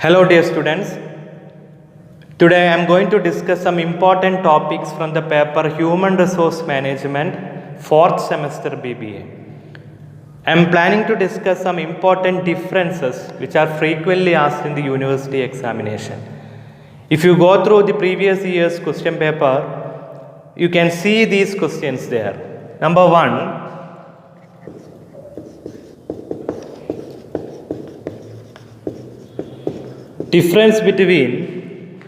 Hello dear students, today I am going to discuss some important topics from the paper Human Resource Management 4th semester BBA. I am planning to discuss some important differences which are frequently asked in the university examination. If you go through the previous year's question paper, you can see these questions there. Number 1, difference between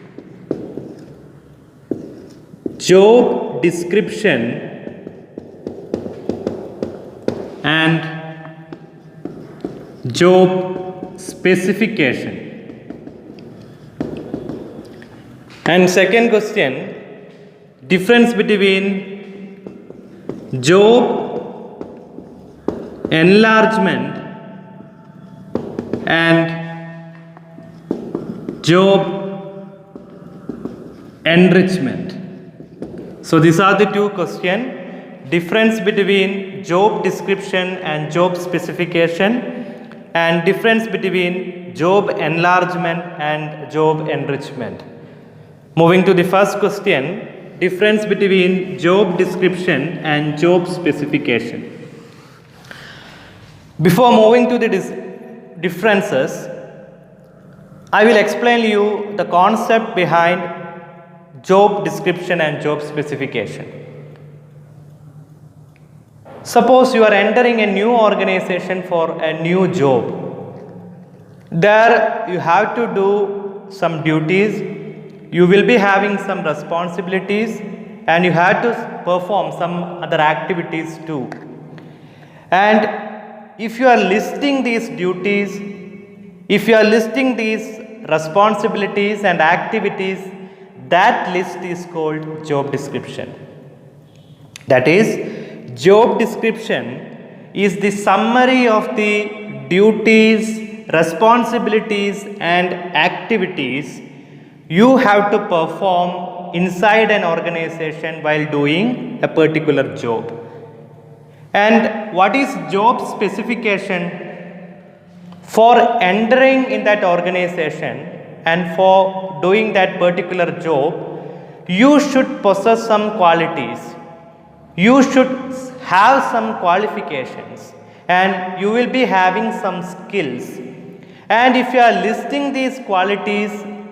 job description and job specification. And second question, difference between job enlargement and job enrichment. So these are the two questions. Difference between job description and job specification, and difference between job enlargement and job enrichment. Moving to the first question, difference between job description and job specification. Before moving to the differences, I will explain you the concept behind job description and job specification. Suppose you are entering a new organization for a new job. There you have to do some duties, you will be having some responsibilities, and you have to perform some other activities too. And if you are listing these duties, if you are listing these responsibilities and activities, that list is called job description. That is, job description is the summary of the duties, responsibilities and activities you have to perform inside an organization while doing a particular job. And what is job specification? For entering in that organization and for doing that particular job, you should possess some qualities. You should have some qualifications and you will be having some skills. And if you are listing these qualities,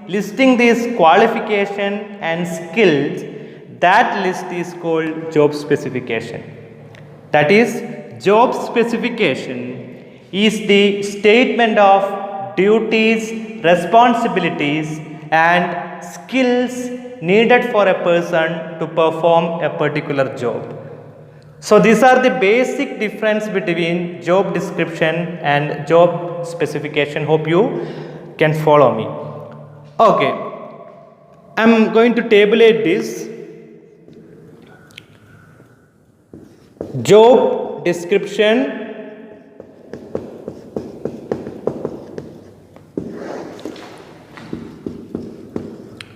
listing these qualifications and skills, that list is called job specification. That is, job specification is the statement of duties, responsibilities and skills needed for a person to perform a particular job. So these are the basic difference between job description and job specification. Hope you can follow me. Okay, I am going to tabulate this. Job description,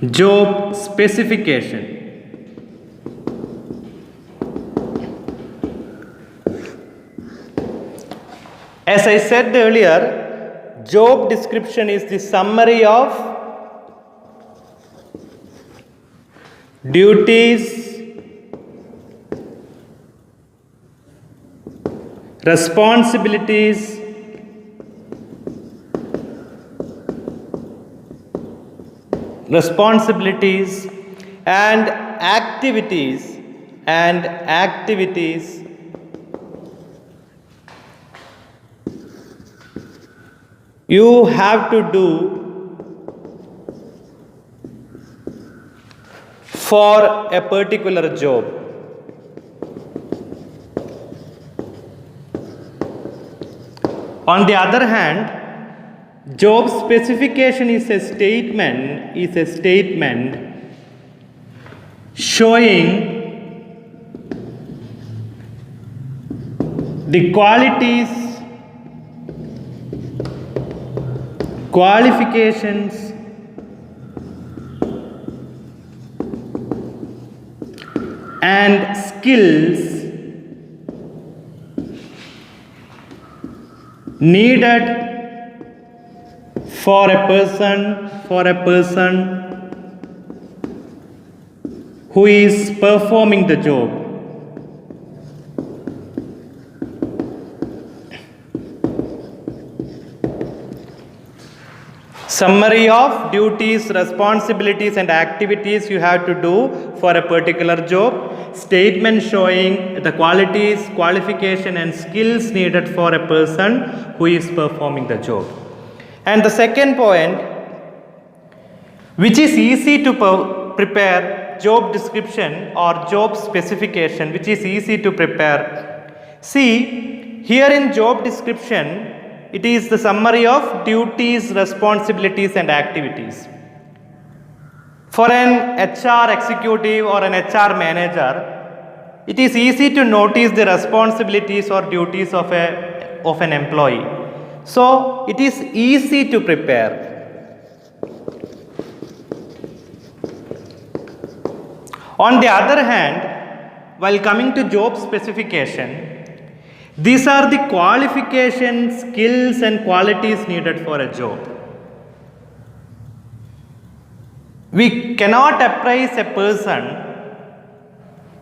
job specification. As I said earlier, job description is the summary of duties, responsibilities, and activities you have to do for a particular job. On the other hand, job specification is a statement showing the qualities, qualifications and skills needed for a person who is performing the job. Summary of duties, responsibilities and activities you have to do for a particular job. Statement showing the qualities, qualification and skills needed for a person who is performing the job. And the second point, which is easy to prepare job description or job specification, which is easy to prepare. See, here in job description, it is the summary of duties, responsibilities and activities. For an HR executive or an HR manager, it is easy to notice the responsibilities or duties of an employee. So, it is easy to prepare. On the other hand, while coming to job specification, these are the qualifications, skills and qualities needed for a job. We cannot appraise a person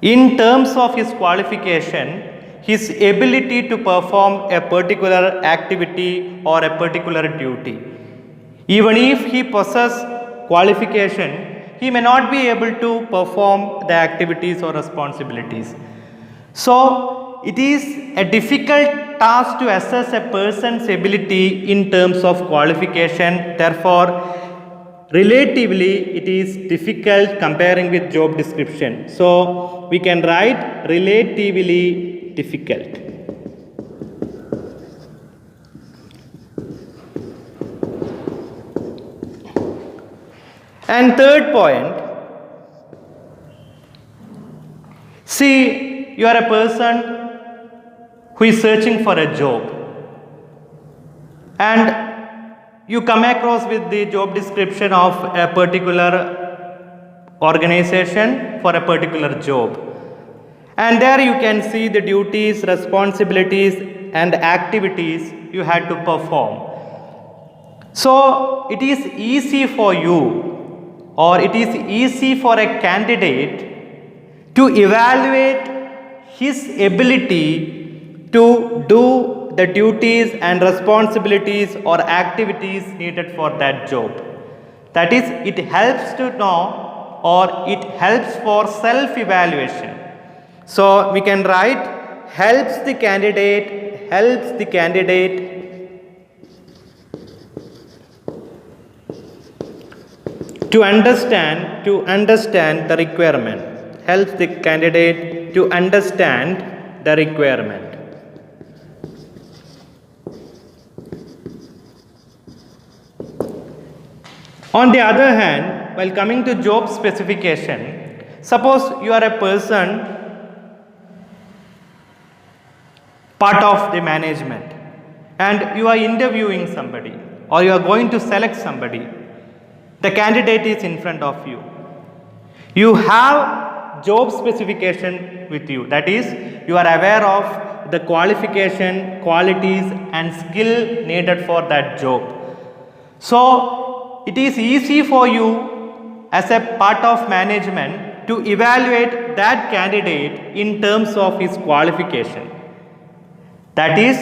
in terms of his qualification, his ability to perform a particular activity or a particular duty. Even if he possesses qualification, he may not be able to perform the activities or responsibilities. So, it is a difficult task to assess a person's ability in terms of qualification. Therefore, relatively it is difficult comparing with job description. So, we can write relatively difficult. And third point, see, you are a person who is searching for a job and you come across with the job description of a particular organization for a particular job, and there you can see the duties, responsibilities and activities you had to perform. So, it is easy for you, or it is easy for a candidate to evaluate his ability to do the duties and responsibilities or activities needed for that job. That is, it helps to know, or it helps for self-evaluation. So, we can write helps the candidate to understand the requirement, helps the candidate to understand the requirement. On the other hand, while coming to job specification, suppose you are a person part of the management and you are interviewing somebody or you are going to select somebody. The candidate is in front of you. You have job specification with you. That is, you are aware of the qualification, qualities and skill needed for that job. So, it is easy for you as a part of management to evaluate that candidate in terms of his qualification. That is,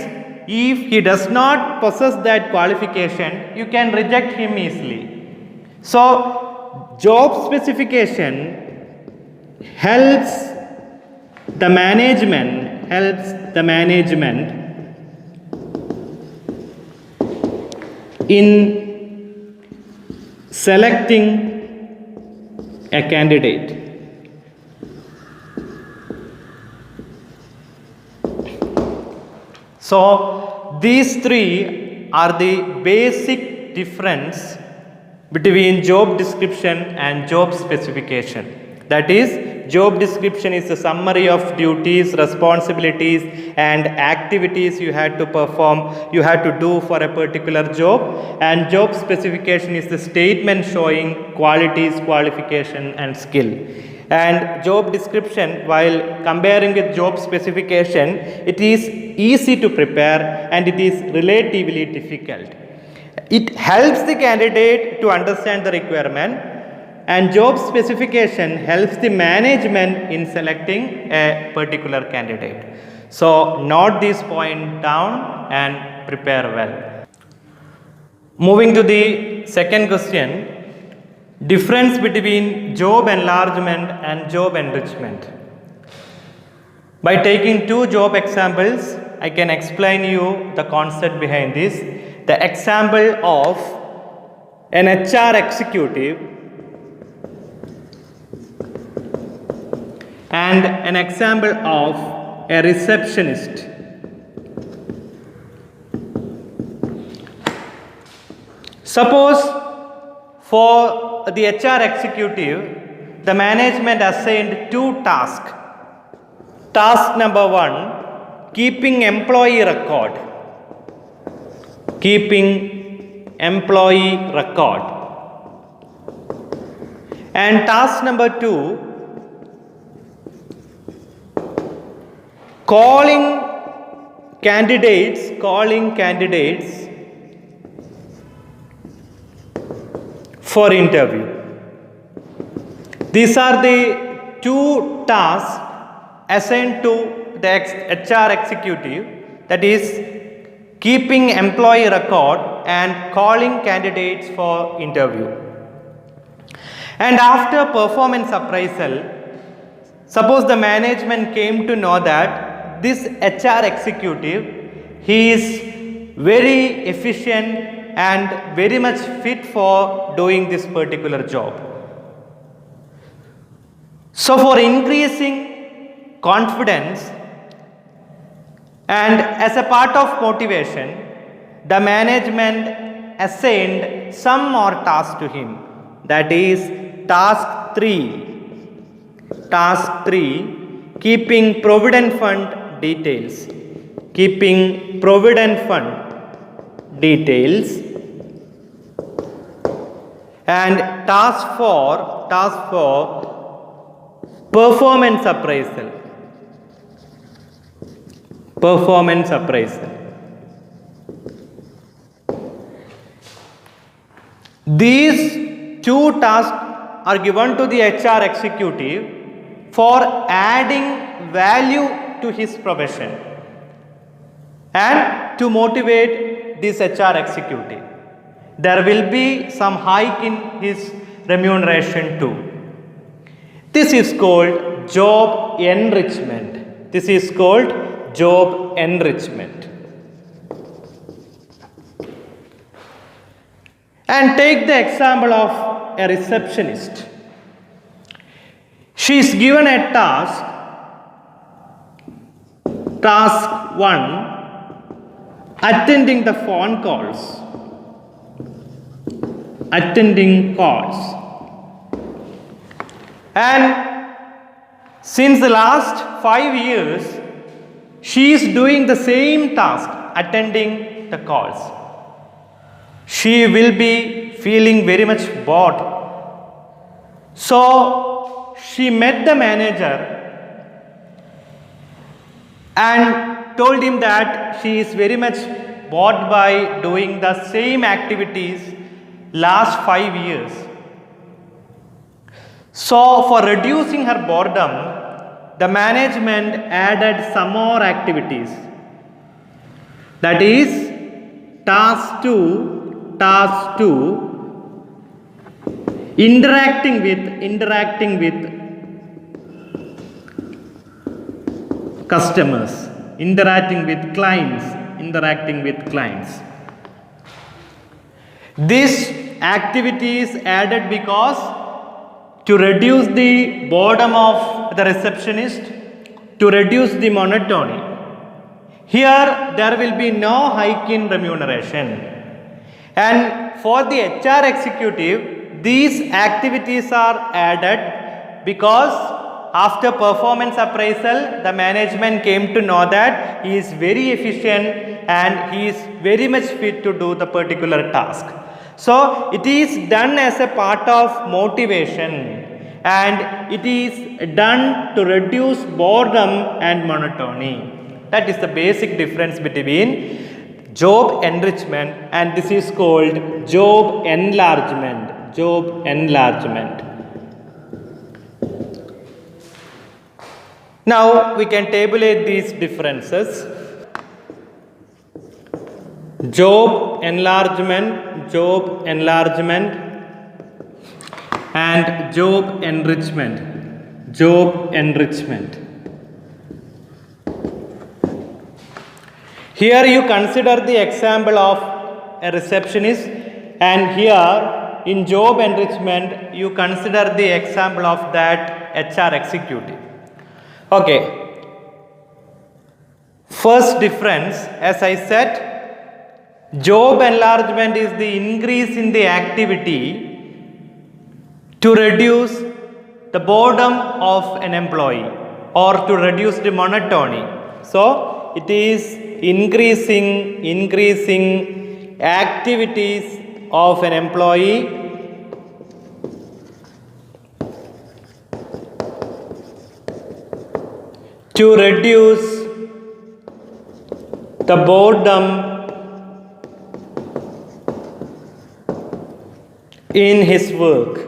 if he does not possess that qualification, you can reject him easily. So, job specification helps the management in selecting a candidate. So, these three are the basic difference between job description and job specification. That is, job description is a summary of duties, responsibilities and activities you had to perform, you had to do for a particular job, and job specification is the statement showing qualities, qualification and skill. And job description, while comparing with job specification, it is easy to prepare and it is relatively difficult. It helps the candidate to understand the requirement, and job specification helps the management in selecting a particular candidate. So note this point down and prepare well. Moving to the second question, difference between job enlargement and job enrichment. By taking two job examples, I can explain you the concept behind this. The example of an HR executive and an example of a receptionist. Suppose for the HR executive, the management assigned two tasks. Task number one, keeping employee record. Keeping employee record. And task number two, calling candidates for interview. These are the two tasks assigned to the HR executive, that is keeping employee record and calling candidates for interview. And after performance appraisal, suppose the management came to know that this HR executive, he is very efficient and very much fit for doing this particular job. So for increasing confidence and as a part of motivation, the management assigned some more tasks to him. That is task 3. Task 3, keeping provident fund details. Keeping provident fund details. And task 4, performance appraisal. Performance appraisal. These two tasks are given to the HR executive for adding value to his profession and to motivate this HR executive. There will be some hike in his remuneration too. This is called job enrichment. This is called job enrichment. And take the example of a receptionist. She is given a task. Task 1, attending the phone calls. Attending calls. And since the last 5 years, she is doing the same task, attending the calls. She will be feeling very much bored. So she met the manager and told him that she is very much bored by doing the same activities last 5 years. So for reducing her boredom, the management added some more activities. That is task 2, interacting with customers, interacting with clients. These activities added because to reduce the boredom of the receptionist, to reduce the monotony. Here there will be no hike in remuneration. And for the HR executive, these activities are added because after performance appraisal, the management came to know that he is very efficient and he is very much fit to do the particular task. So it is done as a part of motivation and it is done to reduce boredom and monotony. That is the basic difference between job enrichment, and this is called job enlargement. Job enlargement. Now we can tabulate these differences. Job enlargement, and job enrichment, Here you consider the example of a receptionist, and here in job enrichment you consider the example of that HR executive. Okay. First difference, as I said, job enlargement is the increase in the activity to reduce the boredom of an employee or to reduce the monotony. So it is increasing activities of an employee to reduce the boredom in his work.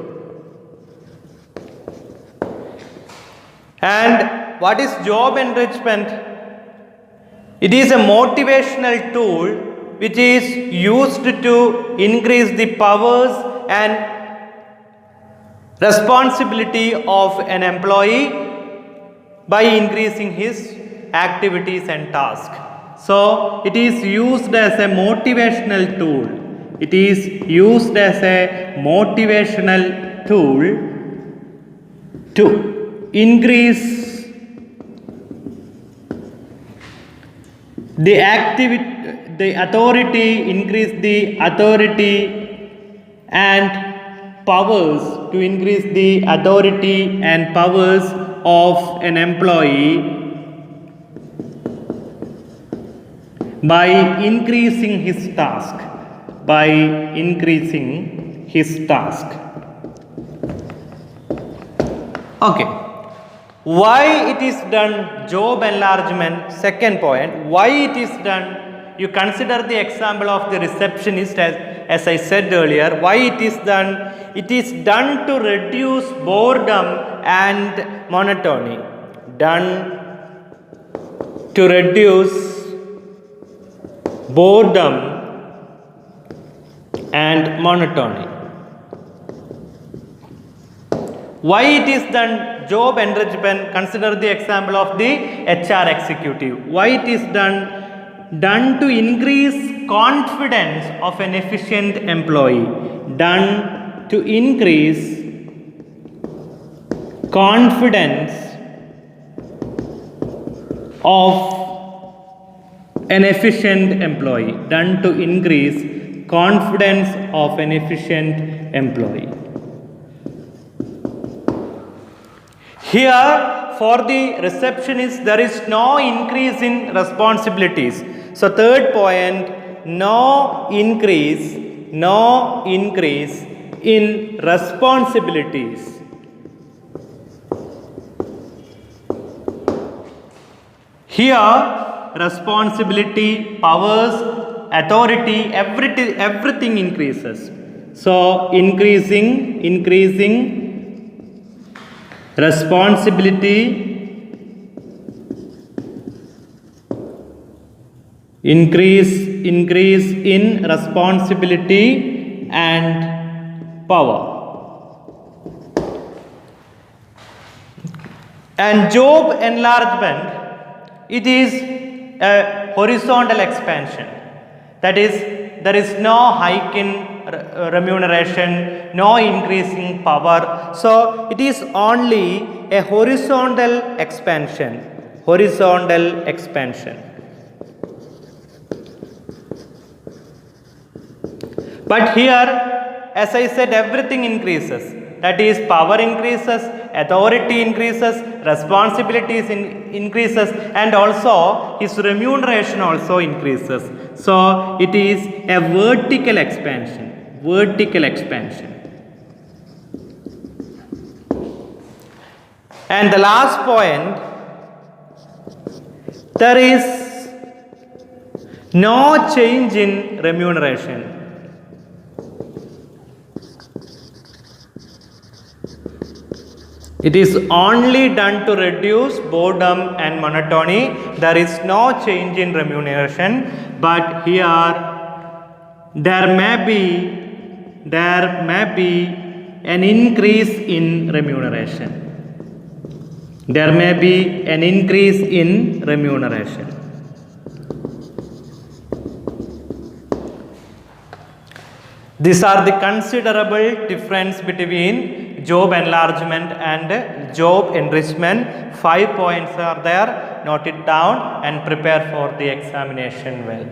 And what is job enrichment? It is a motivational tool which is used to increase the powers and responsibility of an employee by increasing his activities and tasks. So it is used as a motivational tool. It is used as a motivational tool to increase the authority, increase the authority and powers, to increase the authority and powers of an employee by increasing his task. Okay. Why it is done job enlargement? Second point, why it is done? You consider the example of the receptionist as I said earlier. Why it is done? It is done to reduce boredom and monotony. Done to reduce boredom and monotony. Why it is done job enrichment? Consider the example of the HR executive. Why it is done to increase confidence of an efficient employee. Done to increase confidence of an efficient employee. Done to increase confidence of an efficient employee. Here for the receptionist there is no increase in responsibilities. So third point, no increase in responsibilities. Here responsibility, powers, authority, everything increases. So increasing responsibility, increase in responsibility and power. And job enlargement, it is a horizontal expansion. That is, there is no hike in remuneration, no increase in power. So it is only a horizontal expansion. But here, as I said, everything increases. That is, power increases, authority increases, responsibilities increases, and also his remuneration also increases. So it is a vertical expansion. And the last point, there is No change in remuneration. It is only done to reduce boredom and monotony. There is no change in remuneration, but here there may be an increase in remuneration. There may be an increase in remuneration. These are the considerable difference between job enlargement and job enrichment. 5 points are there. Note it down and prepare for the examination well.